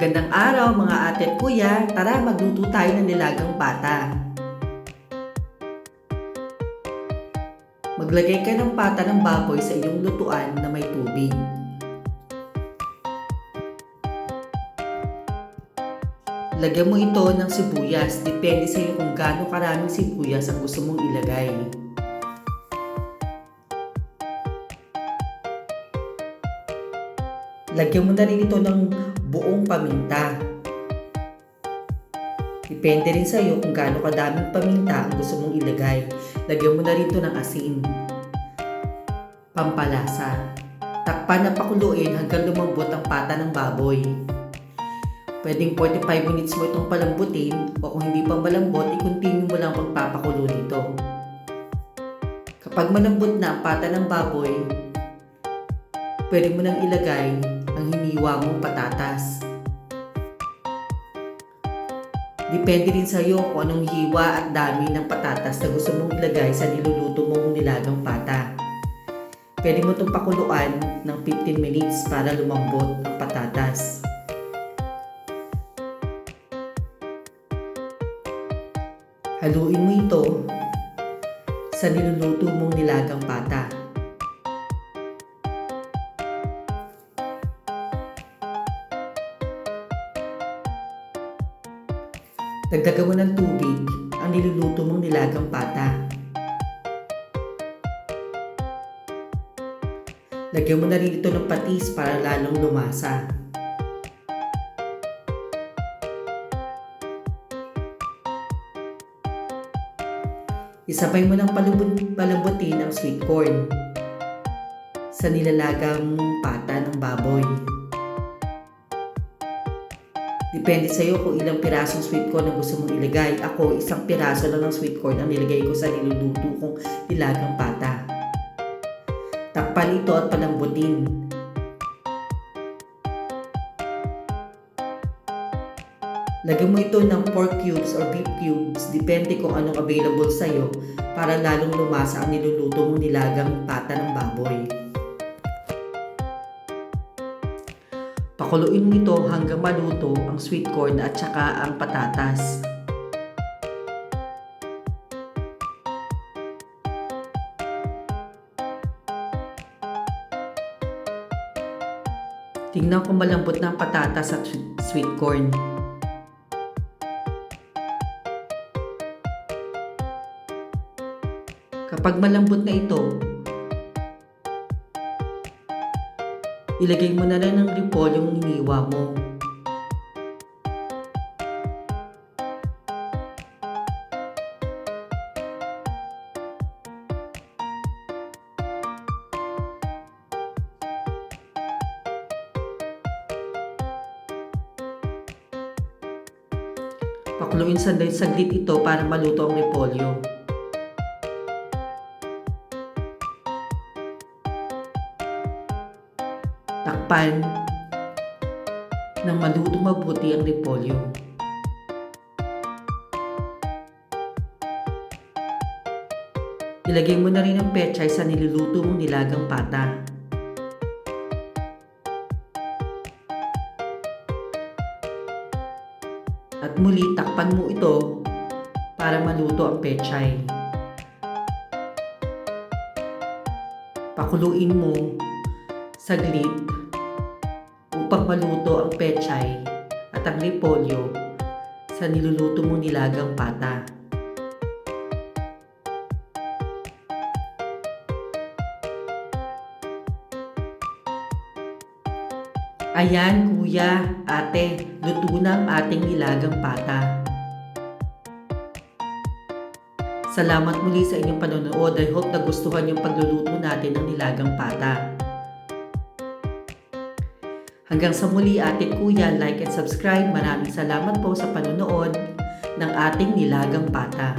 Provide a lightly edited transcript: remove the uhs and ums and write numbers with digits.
Magandang araw mga ate at kuya, tara magluto tayo ng nilagang pata. Maglagay ka ng pata ng baboy sa iyong lutuan na may tubig. Lagyan mo ito ng sibuyas, depende sa iyo kung gaano karaming sibuyas ang gusto mong ilagay. Lagyan mo na rin ito ng buong paminta. Depende rin sa iyo kung gaano kadaming paminta ang gusto mong ilagay. Lagyan mo na rin ito ng asin. Pampalasa. Takpan na pakuluin hanggang lumambot ang pata ng baboy. Pwedeng 45 minutes mo itong palambutin o kung hindi pa malambot, i-continue mo lang pagpapakulo nito. Kapag malambot na ang pata ng baboy, pwede mo nang ilagay ang hiniwa mong patatas. Depende rin sa iyo kung anong hiwa at dami ng patatas na gusto mong ilagay sa niluluto mong nilagang pata. Pwede mo itong pakuluan ng 15 minutes para lumambot ang patatas. Haluin mo ito sa niluluto mong nilagang pata. Dagdagan mo ng tubig ang niluluto mong nilagang pata. Lagyan mo na rin ito ng patis para lalong lumasa. Isabay mo ng palambutin ang sweet corn sa nilalagang pata ng baboy. Depende sa iyo kung ilang pirasong sweet corn ang gusto mong ilagay. Ako, isang piraso lang ng sweet corn ang nilagay ko sa niluluto kong nilagang pata. Takpan ito at palambutin. Lagyan mo ito ng pork cubes or beef cubes, depende kung anong available sa iyo para lalong lumasa ang niluluto mong nilagang pata ng baboy. Pakuluin mo ito hanggang maluto ang sweet corn at saka ang patatas. Tingnan kung malambot na ang patatas at sweet corn. Kapag malambot na ito, ilagay mo na lang ng repolyo yung hiniwa mo. Pakuluin saglit ito para maluto ang repolyo. Takpan nang malutong mabuti ang repolyo. Ilagay mo na rin ang pechay sa niluluto mong nilagang pata. At muli, takpan mo ito para maluto ang pechay. Pakuluin mo saglit upang maluto ang pechay at ang repolyo sa niluluto mong nilagang pata. Ayan kuya, ate, luto na ang ating nilagang pata. Salamat muli sa inyong panonood. I hope nagustuhan yung pagluluto natin ng nilagang pata. Hanggang sa muli ate at kuya, like and subscribe. Maraming salamat po sa panonood ng ating nilagang pata.